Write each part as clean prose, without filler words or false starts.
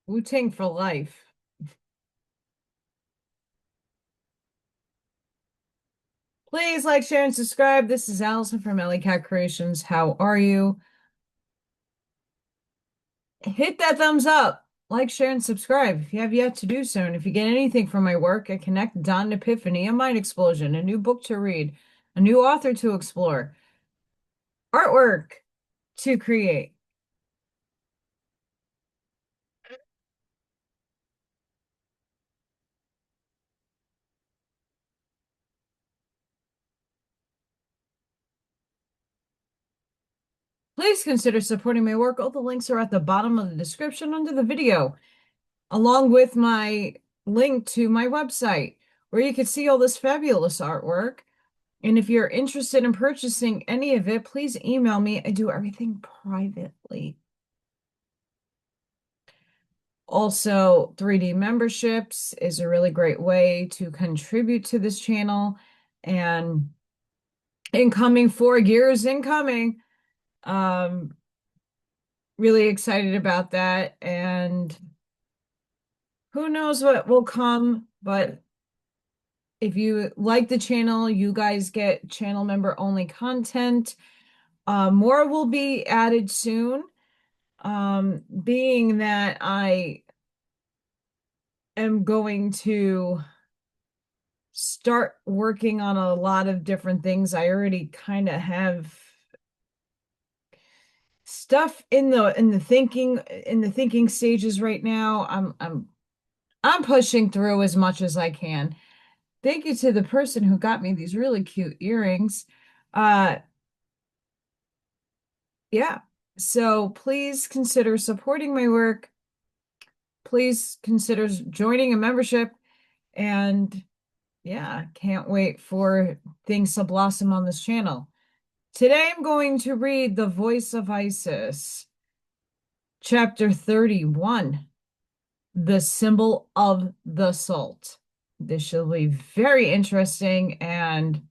Wu-Tang for life. Please like, share, and subscribe. This is Allison from Cat Creations. How are you? Hit that thumbs up. Like, share, and subscribe if you have yet to do so. And if you get anything from my work, I connect Dawn Epiphany, a mind explosion, a new book to read, a new author to explore, artwork to create. Please consider supporting my work. All the links are at the bottom of the description under the video, along with my link to my website, where you can see all this fabulous artwork. And if you're interested in purchasing any of it, please email me. I do everything privately. Also, 3D memberships is a really great way to contribute to this channel. And incoming 4 years incoming. Um, really excited about that. And who knows what will come, but if you like the channel, you guys get channel member only content. More will be added soon. Being that I am going to start working on a lot of different things. I already kind of have stuff in the thinking stages right now. I'm pushing through as much as I can. Thank you to the person who got me these really cute earrings. Uh, yeah. So please consider supporting my work. Please consider joining a membership. And yeah, can't wait for things to blossom on this channel. Today I'm going to read The Voice of Isis, Chapter 31, The Symbol of the Salt. This should be very interesting, and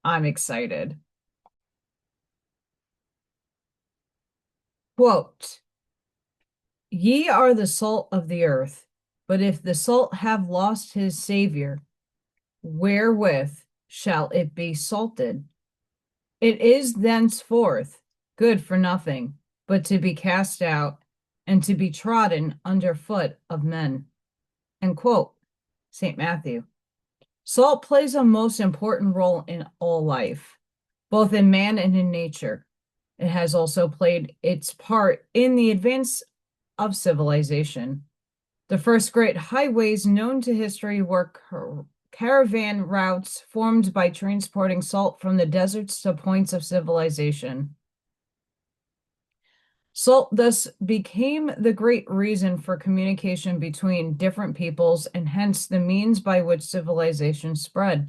I'm excited. Quote, Ye are the salt of the earth, but if the salt have lost his Savior, wherewith shall it be salted? It is thenceforth good for nothing, but to be cast out and to be trodden under foot of men. End quote. St. Matthew. Salt plays a most important role in all life, both in man and in nature. It has also played its part in the advance of civilization. The first great highways known to history were caravan routes formed by transporting salt from the deserts to points of civilization. Salt thus became the great reason for communication between different peoples and hence the means by which civilization spread.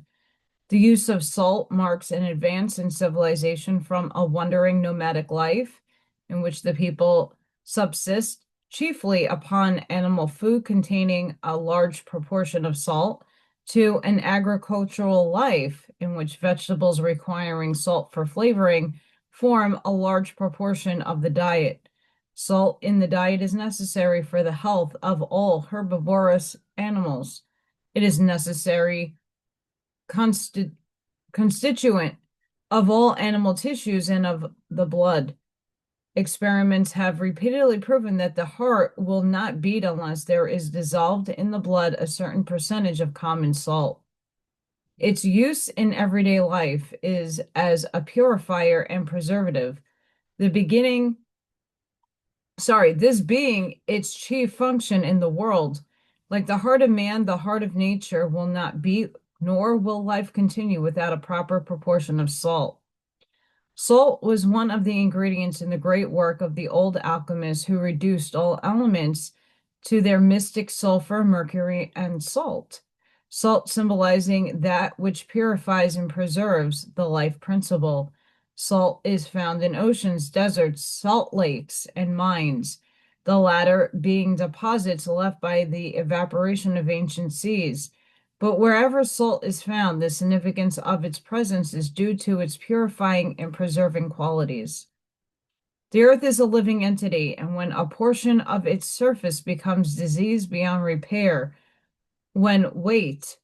The use of salt marks an advance in civilization from a wandering nomadic life in which the people subsist chiefly upon animal food containing a large proportion of salt to an agricultural life in which vegetables requiring salt for flavoring form a large proportion of the diet. Salt in the diet is necessary for the health of all herbivorous animals. It is necessary constituent of all animal tissues and of the blood. Experiments have repeatedly proven that the heart will not beat unless there is dissolved in the blood a certain percentage of common salt. Its use in everyday life is as a purifier and preservative. This being its chief function in the world. Like the heart of man, the heart of nature will not beat, nor will life continue without a proper proportion of salt. Salt was one of the ingredients in the great work of the old alchemists who reduced all elements to their mystic sulfur, mercury, and salt. Salt symbolizing that which purifies and preserves the life principle. Salt is found in oceans, deserts, salt lakes, and mines, the latter being deposits left by the evaporation of ancient seas. But wherever salt is found, the significance of its presence is due to its purifying and preserving qualities. The earth is a living entity, and when a portion of its surface becomes diseased beyond repair, when weight,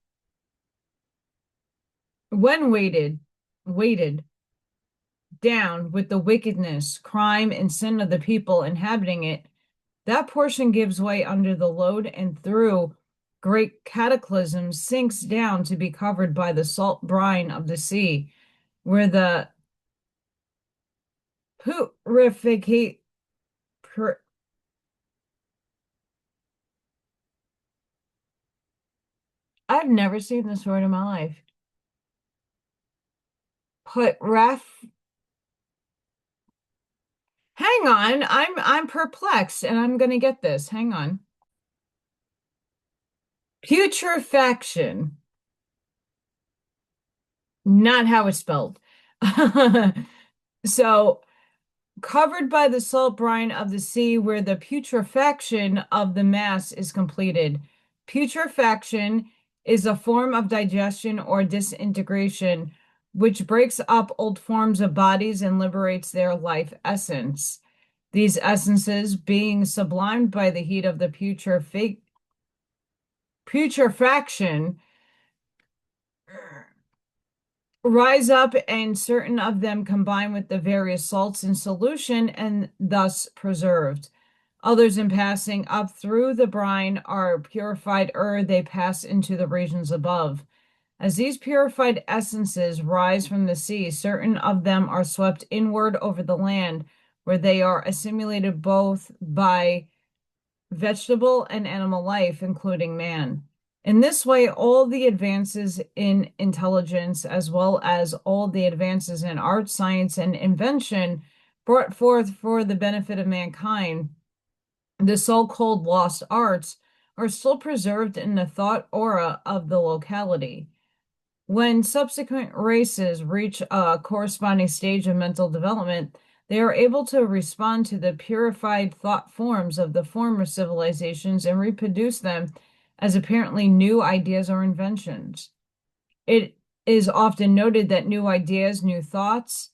when weighted down with the wickedness, crime, and sin of the people inhabiting it, that portion gives way under the load and through great cataclysms sinks down to be covered by the salt brine of the sea, where the purificate pur, I've never seen this word in my life. Put ref Hang on, I'm perplexed and I'm gonna get this. Hang on. Putrefaction. Not how it's spelled. So covered by the salt brine of the sea where the putrefaction of the mass is completed. Putrefaction is a form of digestion or disintegration which breaks up old forms of bodies and liberates their life essence. These essences, being sublimed by the heat of the putrefaction, rise up, and certain of them combine with the various salts in solution and thus preserved. Others, in passing up through the brine, are purified ere they pass into the regions above. As these purified essences rise from the sea, certain of them are swept inward over the land, where they are assimilated both by vegetable and animal life, including man. In this way, all the advances in intelligence, as well as all the advances in art, science, and invention brought forth for the benefit of mankind, the so-called lost arts, are still preserved in the thought aura of the locality. When subsequent races reach a corresponding stage of mental development, they are able to respond to the purified thought forms of the former civilizations and reproduce them as apparently new ideas or inventions. It is often noted that new ideas, new thoughts,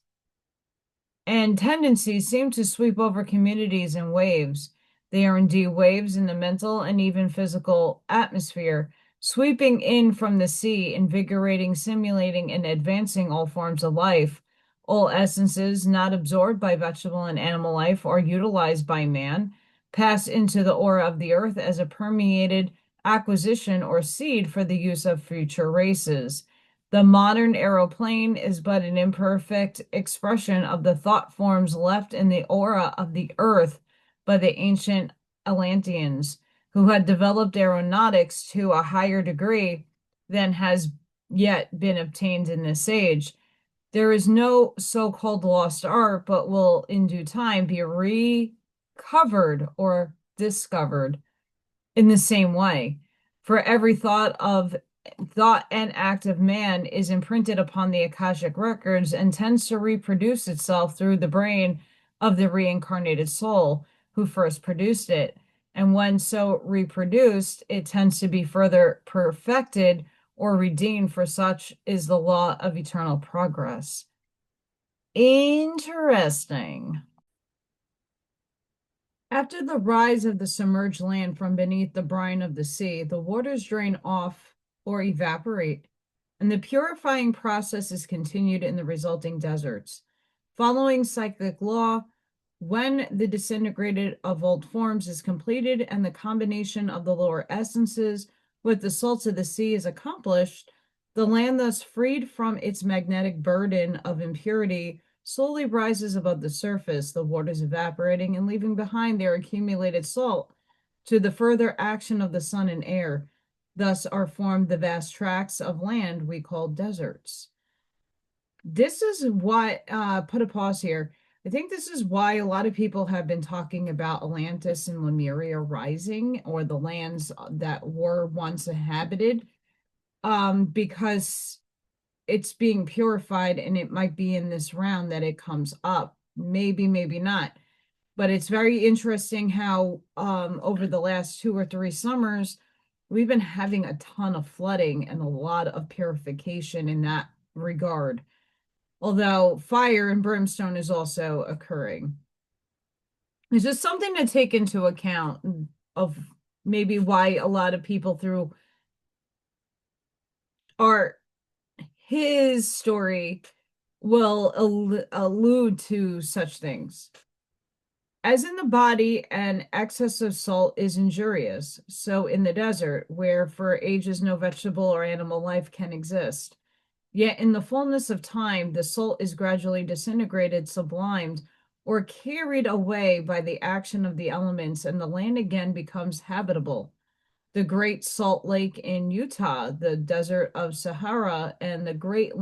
and tendencies seem to sweep over communities in waves. They are indeed waves in the mental and even physical atmosphere, sweeping in from the sea, invigorating, simulating, and advancing all forms of life. All essences not absorbed by vegetable and animal life or utilized by man pass into the aura of the earth as a permeated acquisition or seed for the use of future races. The modern aeroplane is but an imperfect expression of the thought forms left in the aura of the earth by the ancient Atlanteans, who had developed aeronautics to a higher degree than has yet been obtained in this age. There is no so-called lost art, but will in due time be recovered or discovered in the same way. For every thought and act of man is imprinted upon the Akashic records and tends to reproduce itself through the brain of the reincarnated soul who first produced it. And when so reproduced, it tends to be further perfected or redeemed, for such is the law of eternal progress. Interesting. After the rise of the submerged land from beneath the brine of the sea, the waters drain off or evaporate, and the purifying process is continued in the resulting deserts. Following cyclic law, when the disintegrated of old forms is completed and the combination of the lower essences with the salts of the sea is accomplished, the land thus freed from its magnetic burden of impurity slowly rises above the surface, the waters evaporating and leaving behind their accumulated salt to the further action of the sun and air. Thus are formed the vast tracts of land we call deserts. This is what, put a pause here. I think this is why a lot of people have been talking about Atlantis and Lemuria rising, or the lands that were once inhabited, because it's being purified and it might be in this round that it comes up. Maybe, maybe not. But it's very interesting how over the last 2 or 3 summers, we've been having a ton of flooding and a lot of purification in that regard. Although fire and brimstone is also occurring. It's just something to take into account of maybe why a lot of people through art, his story will allude to such things. As in the body, an excess of salt is injurious, so in the desert, where for ages no vegetable or animal life can exist. Yet in the fullness of time, the salt is gradually disintegrated, sublimed, or carried away by the action of the elements, and the land again becomes habitable. The Great Salt Lake in Utah, the desert of Sahara, and the Great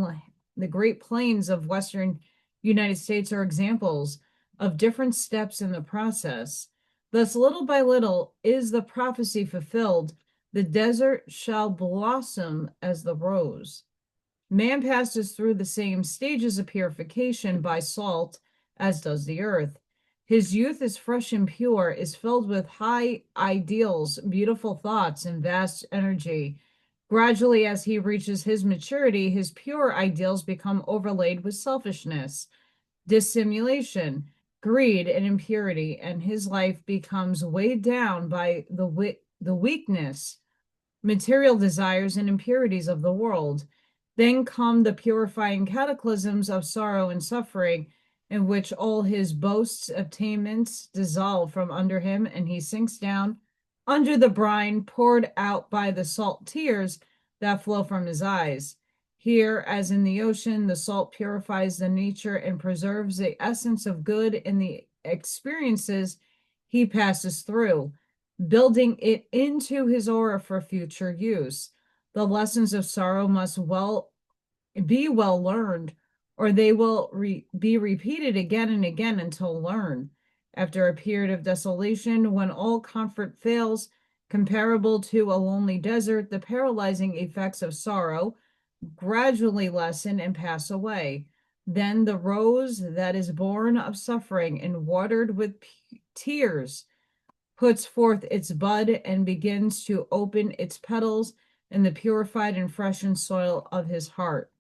Plains of Western United States are examples of different steps in the process. Thus, little by little is the prophecy fulfilled. The desert shall blossom as the rose. Man passes through the same stages of purification by salt as does the earth. His youth is fresh and pure, is filled with high ideals, beautiful thoughts, and vast energy. Gradually, as he reaches his maturity, his pure ideals become overlaid with selfishness, dissimulation, greed, and impurity, and his life becomes weighed down by the weakness, material desires, and impurities of the world. Then come the purifying cataclysms of sorrow and suffering, in which all his boasts, attainments dissolve from under him, and he sinks down under the brine poured out by the salt tears that flow from his eyes. Here, as in the ocean, the salt purifies the nature and preserves the essence of good in the experiences he passes through, building it into his aura for future use. The lessons of sorrow must be well learned, or they will be repeated again and again until learned. After a period of desolation, when all comfort fails, comparable to a lonely desert, the paralyzing effects of sorrow gradually lessen and pass away. Then the rose that is born of suffering and watered with tears puts forth its bud and begins to open its petals in the purified and freshened soil of his heart.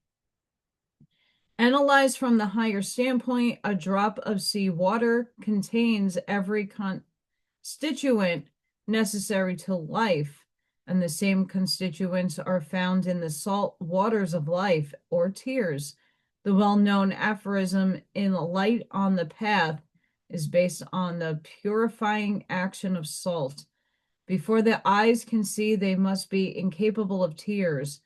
Analyzed from the higher standpoint, a drop of sea water contains every constituent necessary to life, and the same constituents are found in the salt waters of life, or tears. The well-known aphorism, in light on the path, is based on the purifying action of salt. Before the eyes can see, they must be incapable of tears.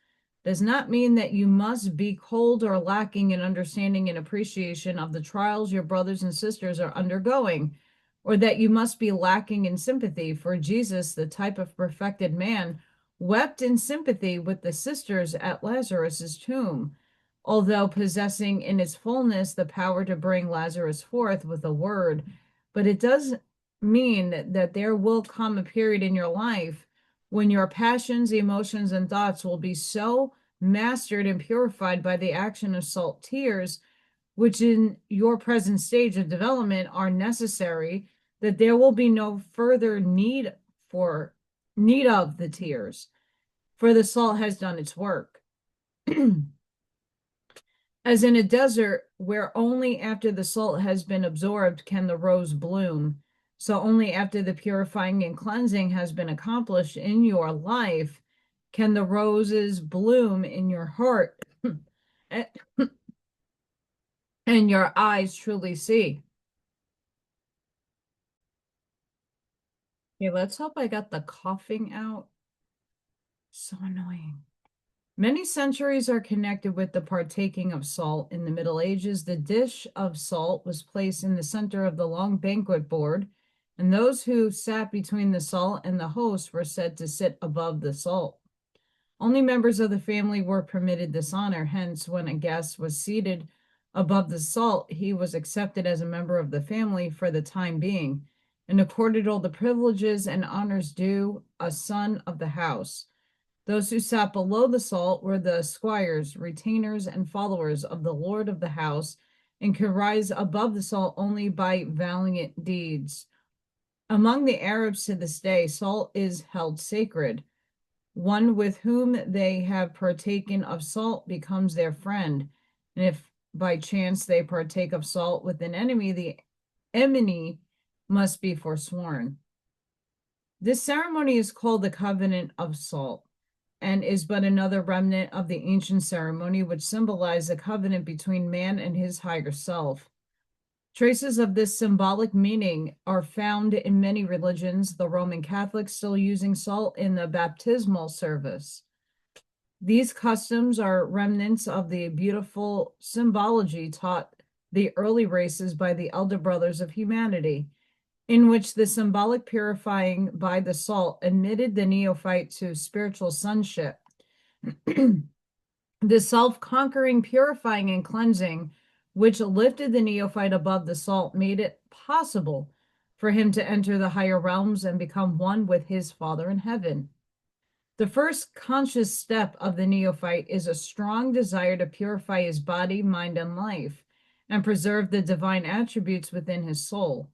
Does not mean that you must be cold or lacking in understanding and appreciation of the trials your brothers and sisters are undergoing, or that you must be lacking in sympathy, for Jesus, the type of perfected man, wept in sympathy with the sisters at Lazarus's tomb, although possessing in its fullness the power to bring Lazarus forth with a word. But it does mean that there will come a period in your life when your passions, emotions, and thoughts will be so mastered and purified by the action of salt tears, which in your present stage of development are necessary, that there will be no further need of the tears, for the salt has done its work. As in a desert where only after the salt has been absorbed can the rose bloom, so only after the purifying and cleansing has been accomplished in your life can the roses bloom in your heart and your eyes truly see. Okay, let's hope I got the coughing out. So annoying. Many centuries are connected with the partaking of salt. In the Middle Ages, the dish of salt was placed in the center of the long banquet board, and those who sat between the salt and the host were said to sit above the salt. Only members of the family were permitted this honor. Hence, when a guest was seated above the salt, he was accepted as a member of the family for the time being, and accorded all the privileges and honors due a son of the house. Those who sat below the salt were the squires, retainers, and followers of the lord of the house, and could rise above the salt only by valiant deeds. Among the Arabs to this day, salt is held sacred. One with whom they have partaken of salt becomes their friend, and if by chance they partake of salt with an enemy, the enemy must be forsworn. This ceremony is called the covenant of salt and is but another remnant of the ancient ceremony which symbolized the covenant between man and his higher self. Traces of this symbolic meaning are found in many religions, the Roman Catholics still using salt in the baptismal service. These customs are remnants of the beautiful symbology taught the early races by the elder brothers of humanity, in which the symbolic purifying by the salt admitted the neophyte to spiritual sonship. The self-conquering, purifying, and cleansing, which lifted the neophyte above the salt, made it possible for him to enter the higher realms and become one with his Father in heaven. The first conscious step of the neophyte is a strong desire to purify his body, mind, and life, and preserve the divine attributes within his soul.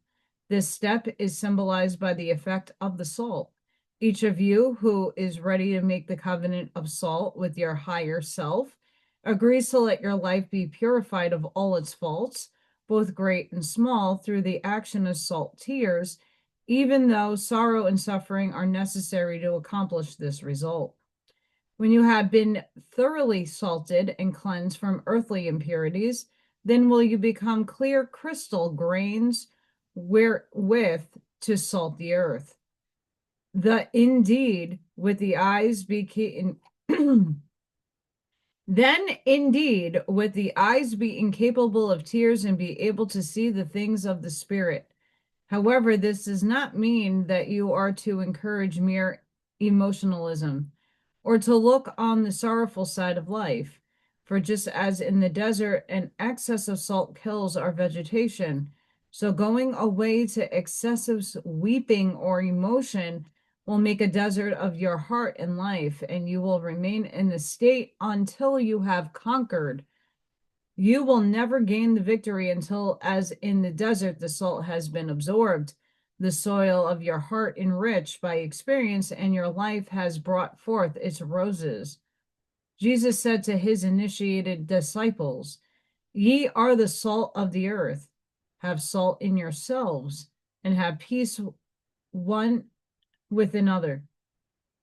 This step is symbolized by the effect of the salt. Each of you who is ready to make the covenant of salt with your higher self agrees to let your life be purified of all its faults, both great and small, through the action of salt tears, even though sorrow and suffering are necessary to accomplish this result. When you have been thoroughly salted and cleansed from earthly impurities, then will you become clear crystal grains wherewith to salt the earth. Then indeed with the eyes be incapable of tears and be able to see the things of the spirit. However, this does not mean that you are to encourage mere emotionalism or to look on the sorrowful side of life. For just as in the desert an excess of salt kills our vegetation, so going away to excessive weeping or emotion will make a desert of your heart and life, and you will remain in the state until you have conquered. You will never gain the victory until, as in the desert, the salt has been absorbed, the soil of your heart enriched by experience, and your life has brought forth its roses. Jesus said to his initiated disciples, "Ye are the salt of the earth. Have salt in yourselves, and have peace one with another.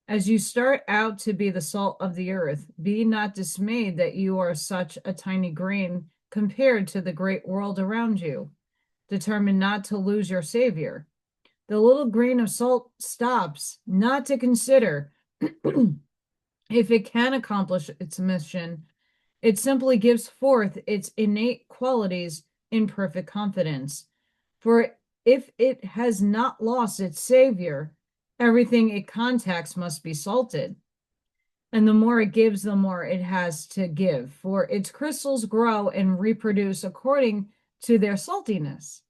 As you start out to be the salt of the earth, be not dismayed that you are such a tiny grain compared to the great world around you. Determined not to lose your Savior. The little grain of salt stops not to consider if it can accomplish its mission. It simply gives forth its innate qualities in perfect confidence. For if it has not lost its Savior, everything it contacts must be salted. And the more it gives, the more it has to give, for its crystals grow and reproduce according to their saltiness.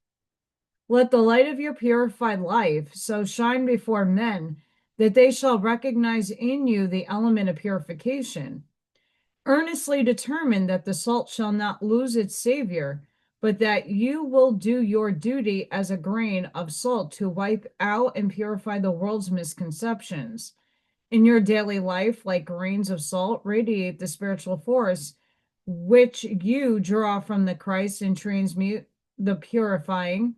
Let the light of your purified life so shine before men that they shall recognize in you the element of purification. Earnestly determine that the salt shall not lose its Savior, but that you will do your duty as a grain of salt to wipe out and purify the world's misconceptions. In your daily life, like grains of salt, radiate the spiritual force which you draw from the Christ and transmute the purifying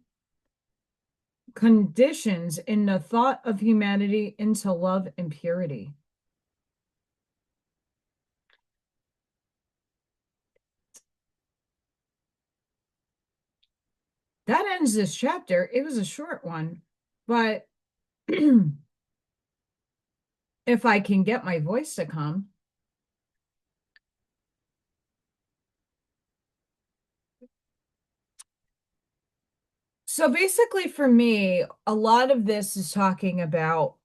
conditions in the thought of humanity into love and purity." That ends this chapter. It was a short one, but if I can get my voice to come. So basically for me, a lot of this is talking about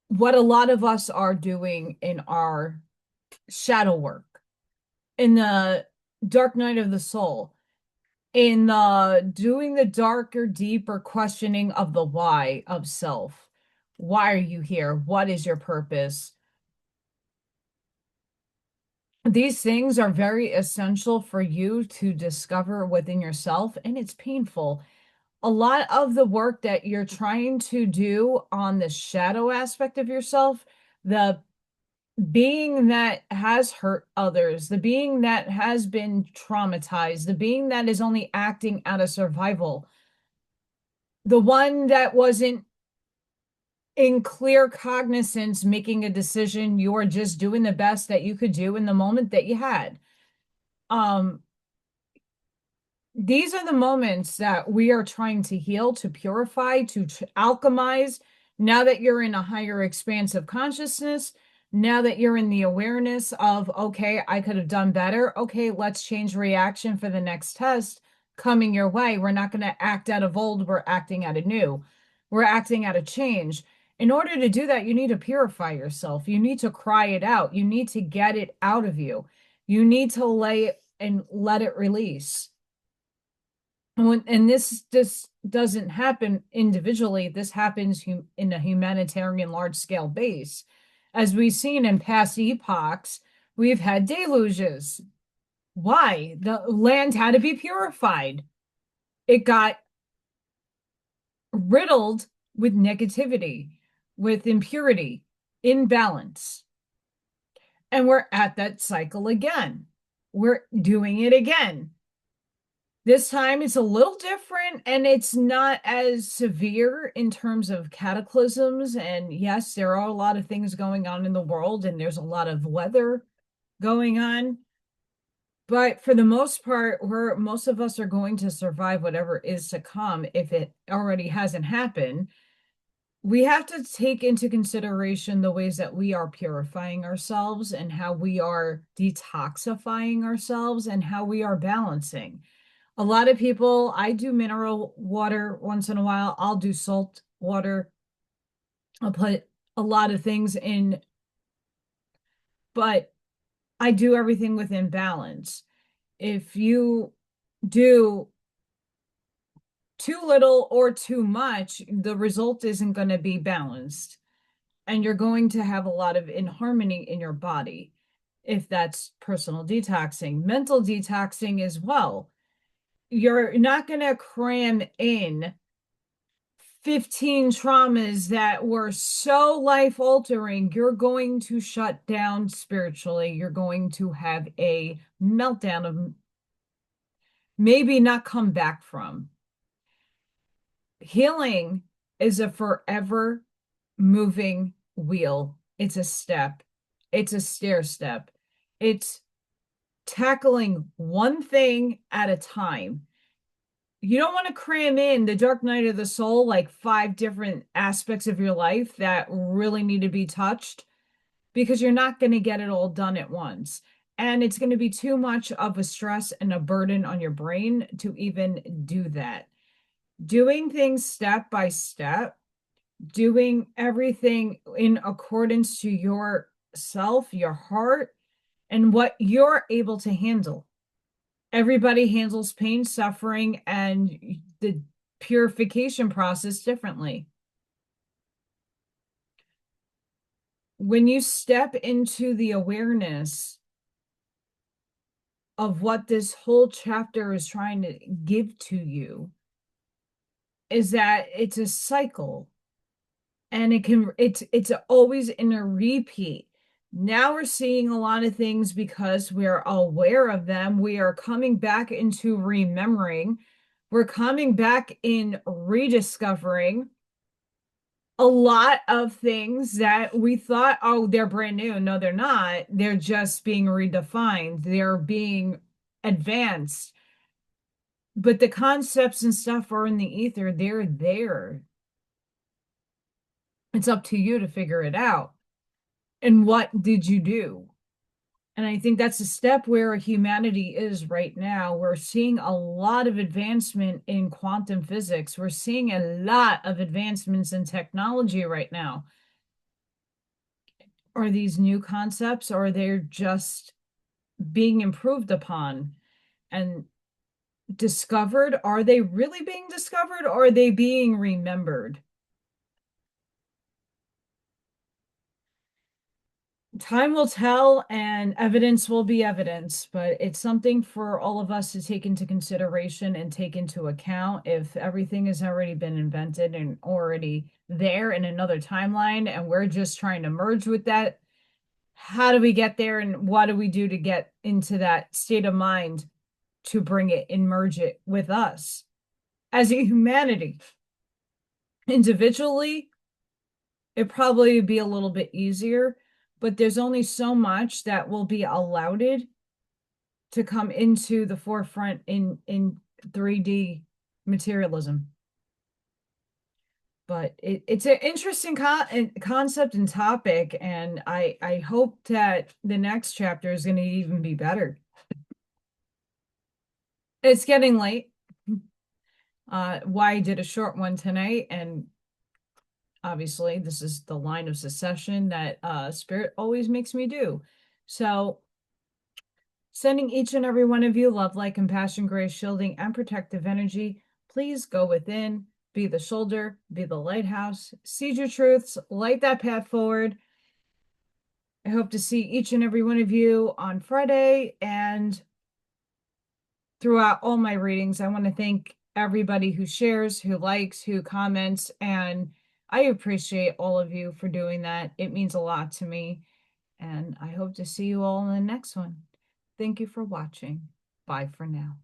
what a lot of us are doing in our shadow work, in the dark night of the soul, in doing the darker, deeper questioning of the why of self. Why are you here? What is your purpose? These things are very essential for you to discover within yourself, and it's painful. A lot of the work that you're trying to do on the shadow aspect of yourself, the being that has hurt others, the being that has been traumatized, the being that is only acting out of survival, the one that wasn't in clear cognizance making a decision. You are just doing the best that you could do in the moment that you had. Um, these are the moments that we are trying to heal, to purify, to alchemize. Now that you're in a higher expanse of consciousness, now that you're in the awareness of, okay, I could have done better. Okay, let's change reaction for the next test coming your way. We're not going to act out of old, we're acting out of new. We're acting out of change. In order to do that, you need to purify yourself. You need to cry it out. You need to get it out of you. You need to lay it and let it release. And this doesn't happen individually. This happens in a humanitarian large scale base. As we've seen in past epochs, we've had deluges. Why? The land had to be purified. It got riddled with negativity, with impurity, imbalance. And we're at that cycle again. We're doing it again. This time it's a little different and it's not as severe in terms of cataclysms. And yes, there are a lot of things going on in the world and there's a lot of weather going on. But for the most part, most of us are going to survive whatever is to come if it already hasn't happened. We have to take into consideration the ways that we are purifying ourselves and how we are detoxifying ourselves and how we are balancing. A lot of people, I do mineral water once in a while. I'll do salt water. I'll put a lot of things in, but I do everything within balance. If you do too little or too much, the result isn't going to be balanced. And you're going to have a lot of inharmony in your body if that's personal detoxing. Mental detoxing as well. You're not going to cram in 15 traumas that were so life altering. You're going to shut down spiritually. You're going to have a meltdown of maybe not come back from. Healing is a forever moving wheel. It's a step. It's a stair step. It's tackling one thing at a time. You don't want to cram in the dark night of the soul, like 5 different aspects of your life that really need to be touched, because you're not going to get it all done at once. And it's going to be too much of a stress and a burden on your brain to even do that. Doing things step by step, doing everything in accordance to yourself, your heart, and what you're able to handle. Everybody handles pain, suffering, and the purification process differently. When you step into the awareness of what this whole chapter is trying to give to you, is that it's a cycle and it's always in a repeat. Now we're seeing a lot of things because we're aware of them. We are coming back into remembering. We're coming back in rediscovering a lot of things that we thought, oh, they're brand new. No, they're not. They're just being redefined. They're being advanced. But the concepts and stuff are in the ether. They're there. It's up to you to figure it out. And what did you do? And I think that's a step where humanity is right now. We're seeing a lot of advancement in quantum physics. We're seeing a lot of advancements in technology right now. Are these new concepts, or they're just being improved upon and discovered? Are they really being discovered, or are they being remembered? Time will tell and evidence will be evidence, but it's something for all of us to take into consideration and take into account. If everything has already been invented and already there in another timeline, and we're just trying to merge with that, how do we get there, and what do we do to get into that state of mind to bring it and merge it with us as a humanity? Individually, it'd probably be a little bit easier, but there's only so much that will be allowed to come into the forefront in 3D materialism. But it's an interesting concept and topic, and I hope that the next chapter is going to even be better. It's getting late. Why I did a short one tonight, and obviously this is the line of succession that Spirit always makes me do. So sending each and every one of you love, light, compassion, grace, shielding, and protective energy. Please go within, be the shoulder, be the lighthouse, seed your truths, light that path forward. I hope to see each and every one of you on Friday and throughout all my readings. I want to thank everybody who shares, who likes, who comments, and I appreciate all of you for doing that. It means a lot to me, and I hope to see you all in the next one. Thank you for watching. Bye for now.